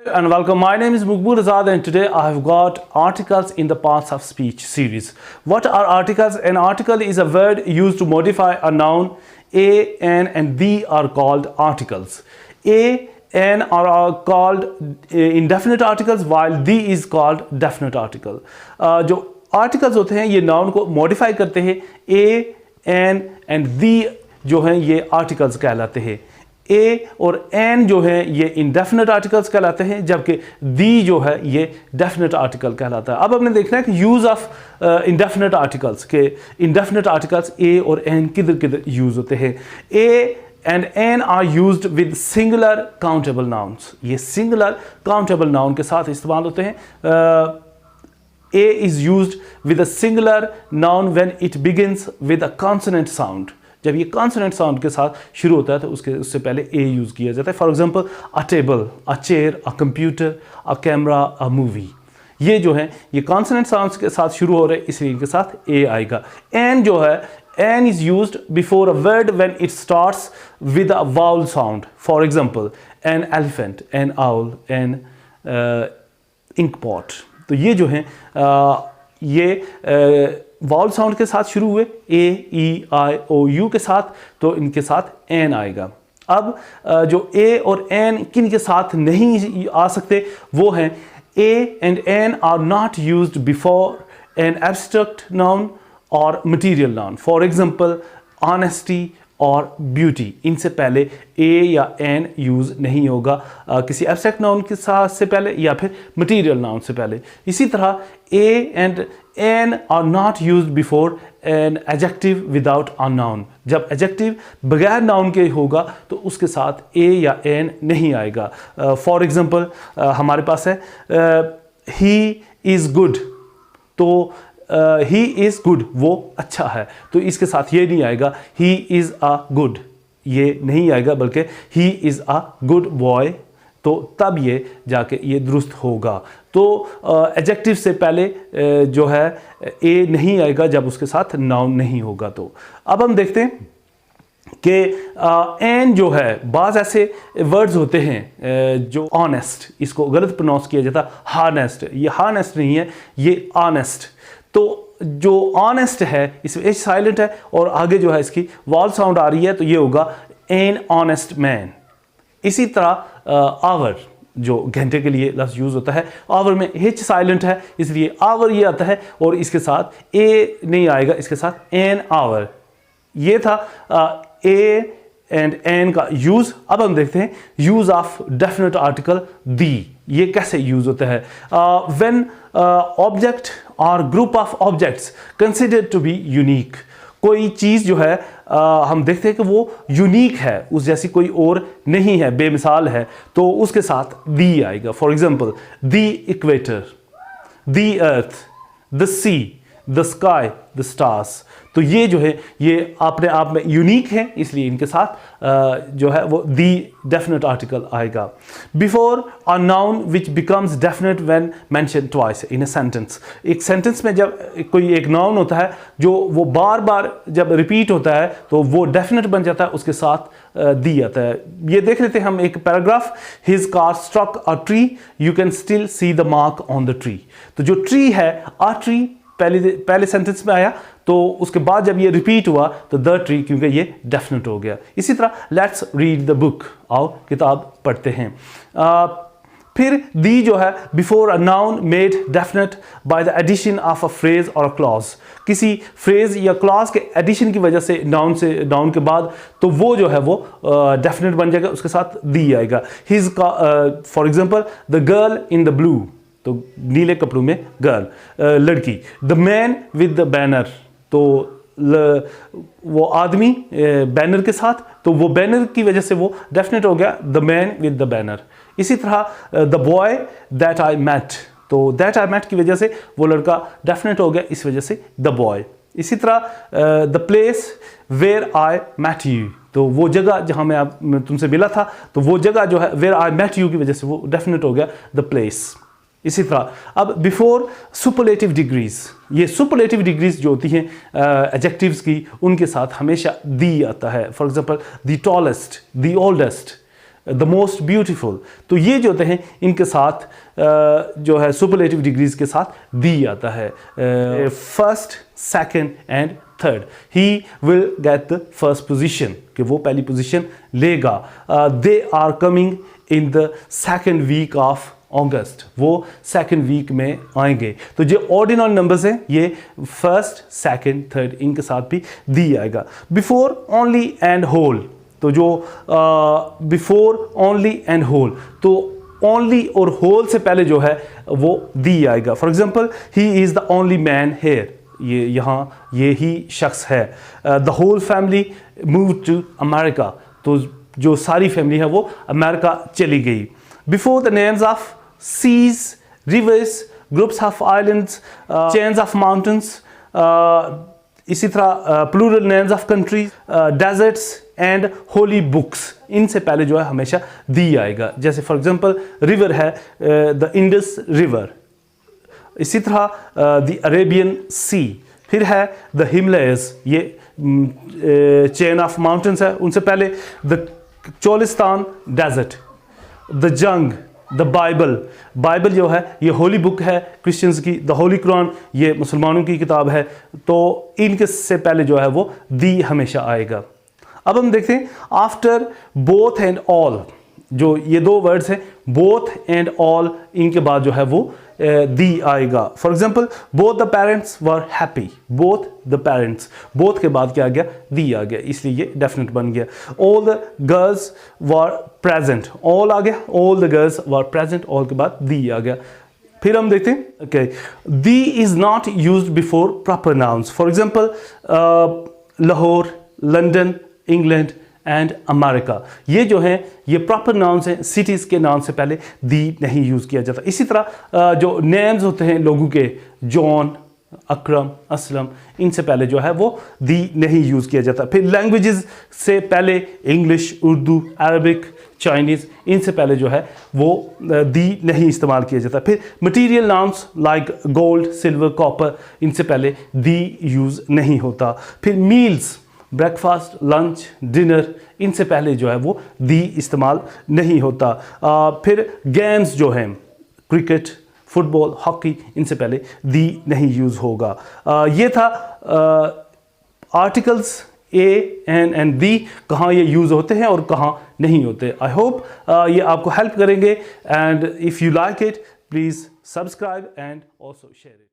And welcome. My name is Muqbul Azad and today I have got articles in the parts of speech series. What are articles? An article is a word used to modify a noun. A, an and the are called articles. A, an are called indefinite articles while the is called definite article. जो articles होते हैं ये noun को modify करते हैं. A, an and the जो हैं ये articles कहलाते हैं. ए और एन जो है ये इंडेफिनेट आर्टिकल्स कहलाते हैं जबकि दी जो है ये डेफिनेट आर्टिकल कहलाता है. अब हमने देखना है कि यूज़ ऑफ इंडेफिनेट आर्टिकल्स के इंडेफिनेट आर्टिकल्स ए और एन किधर किधर यूज़ होते हैं. A and an are used with singular countable nouns. ये सिंगुलर काउंटेबल नाउन के साथ इस्तेमाल होते हैं. A is used with a singular noun when it begins with a consonant sound. जब ये कॉन्सोनेंट साउंड के साथ शुरू होता है तो उससे पहले ए यूज़ किया जाता है. For example a table, a chair, a computer, a camera, a movie. ये जो है ये कॉन्सोनेंट साउंड्स के साथ शुरू हो रहे हैं इसलिए इनके साथ ए आएगा. एन जो है an is used before a word when it starts with a vowel sound. For example an elephant, an owl, an ink pot. तो ये जो है ये वाउल साउंड के साथ शुरू हुए ए, ई, आई, ओ, यू के साथ, तो इनके साथ एन आएगा. अब जो ए और एन किन के साथ नहीं आ सकते वो हैं a and an are not used before an abstract noun और material noun. For example honesty और ब्यूटी. इनसे पहले ए या एन यूज़ नहीं होगा किसी एब्स्ट्रैक्ट नाउन के साथ से पहले या फिर मटीरियल नाउन से पहले. इसी तरह a and an are not used before an adjective without a noun. जब एडजेक्टिव बगैर नाउन के होगा तो उसके साथ ए या एन नहीं आएगा. फॉर एग्जांपल हमारे पास है ही इज़ गुड. तो ही इज़ गुड, वो अच्छा है, तो इसके साथ ये नहीं आएगा ही इज़ अ गुड, ये नहीं आएगा बल्कि he is a good boy. तो तब ये जाके ये दुरुस्त होगा. तो एडजेक्टिव से पहले जो है ए नहीं आएगा जब उसके साथ नाउन नहीं होगा. तो अब हम देखते हैं कि एन जो है बाज़ ऐसे वर्ड्स होते हैं जो ऑनेस्ट, इसको गलत प्रोनाउंस किया जाता है हार्नेस्ट. ये हार्नेस्ट नहीं है, ये ऑनेस्ट. तो जो ऑनेस्ट है इसमें एच साइलेंट है और आगे जो है इसकी वॉल साउंड आ रही है तो ये होगा एन ऑनेस्ट मैन. इसी तरह आवर जो घंटे के लिए लफ्ज़ यूज़ होता है, आवर में एच साइलेंट है इसलिए आवर ये आता है और इसके साथ ए नहीं आएगा, इसके साथ एन आवर. ये था ए एंड एन का यूज़. अब हम देखते हैं use of definite article the. ये कैसे यूज़ होता है. व्हेन ऑब्जेक्ट और group of objects considered to be unique. कोई चीज़ जो है हम देखते हैं कि वो यूनिक है, उस जैसी कोई और नहीं है, बेमिसाल है, तो उसके साथ दी आएगा. For example the equator, the earth, the sea, the sky, the stars. तो ये जो है ये अपने आप में यूनिक है इसलिए इनके साथ जो है वो दी डेफिनेट आर्टिकल आएगा. Before a noun which becomes definite when mention twice in a sentence. एक सेंटेंस में जब कोई एक नाउन होता है जो वो बार बार जब रिपीट होता है तो वो डेफिनेट बन जाता है, उसके साथ दी आता है. ये देख लेते हैं हम एक paragraph. His car struck a tree, you can still see the mark on the tree. तो जो ट्री है अ ट्री पहले सेंटेंस में आया तो उसके बाद जब ये रिपीट हुआ तो द ट्री, क्योंकि ये डेफिनेट हो गया. इसी तरह लेट्स रीड द बुक, आओ किताब पढ़ते हैं. फिर दी जो है before a noun made definite by the addition of a phrase और अ क्लॉज. किसी फ्रेज या क्लॉज के एडिशन की वजह से नाउन के बाद तो वो जो है वो डेफिनेट बन जाएगा, उसके साथ दी आएगा. हिज का for example the girl in the blue, तो नीले कपड़ों में गर्ल, लड़की. The man with the banner, तो वो आदमी बैनर के साथ, तो वो बैनर की वजह से वो डेफिनेट हो गया the man with the banner. इसी तरह the boy that I met, तो दैट आई मैट की वजह से वो लड़का डेफिनेट हो गया, इस वजह से द बॉय. इसी तरह the place where I met you, तो वो जगह जहाँ मैं तुमसे मिला था, तो वो जगह जो है वेयर आई मैट यू की वजह से वो डेफिनेट हो गया द प्लेस. इसी तरह अब बिफोर सुपरलेटिव डिग्रीज, ये सुपरलेटिव डिग्रीज जो होती हैं एडजेक्टिव्स की, उनके साथ हमेशा दी आता है. For example the tallest, the oldest, the most beautiful. तो ये जो होते हैं इनके साथ जो है सुपरलेटिव डिग्रीज के साथ दी आता है। First, second and third, he will get the first position, कि वो पहली पोजीशन लेगा। They are coming in the second week of August, वो सेकंड वीक में आएंगे। तो जो ऑर्डिनल नंबर्स हैं ये फर्स्ट, सेकंड, थर्ड इनके साथ भी दी आएगा। बिफोर, ओनली एंड होल, तो जो बिफोर, ओनली एंड होल, तो ओनली और होल से पहले जो है वो दी आएगा। For example, he is the only man here, ये यहाँ ये ही शख्स है। The whole family move to America, तो जो सारी फैमिली है वो अमेरिका चली गई। Before the names of seas, rivers, groups of islands, chains of mountains, इसी तरह plural names of countries, deserts and holy books, इनसे पहले जो है हमेशा दी आएगा। जैसे फॉर एग्जांपल रिवर है द इंडस रिवर, इसी तरह द अरेबियन सी, फिर है द हिमालयस, ये चेन ऑफ माउंटेन्स है, उनसे पहले द चोलिस्तान डेजर्ट, द जंग, द बाइबल, बाइबल जो है ये होली बुक है क्रिश्चियंस की, द होली कुरान ये मुसलमानों की किताब है, तो इनके से पहले जो है वो दी हमेशा आएगा। अब हम देखते हैं आफ्टर बोथ एंड ऑल, जो ये दो वर्ड्स हैं बोथ एंड ऑल, इनके बाद जो है वो दी आएगा। For example, both the parents were happy, both the parents, both के बाद क्या आ गया, दी आ गया, इसलिए ये डेफिनेट बन गया। All the girls were present, all आ गया, all the girls were present, all के बाद दी आ गया। फिर हम देखते हैं, okay, the is not used before proper nouns. For example, Lahore, London, England and America, ये जो है ये प्रॉपर नाउन्स हैं, सिटीज़ के नाम से पहले दी नहीं यूज़ किया जाता। इसी तरह जो नेम्स होते हैं लोगों के, जॉन, अकरम, असलम, इनसे पहले जो है वो दी नहीं यूज़ किया जाता। फिर लैंग्वेजेस से पहले इंग्लिश, उर्दू, अरबिक, चाइनीज़, इनसे पहले जो है वो दी नहीं इस्तेमाल किया जाता। फिर material nouns like gold, silver, copper, इनसे पहले दी यूज़ नहीं होता। फिर मील्स, ब्रेकफास्ट, लंच, डिनर, इनसे पहले जो है वो दी इस्तेमाल नहीं होता। फिर गेम्स जो हैं क्रिकेट, फुटबॉल, हॉकी, इनसे पहले दी नहीं यूज़ होगा। ये था articles a, an and the, कहाँ ये यूज़ होते हैं और कहाँ नहीं होते। आई होप ये आपको हेल्प करेंगे, and if you like it please subscribe and also share it.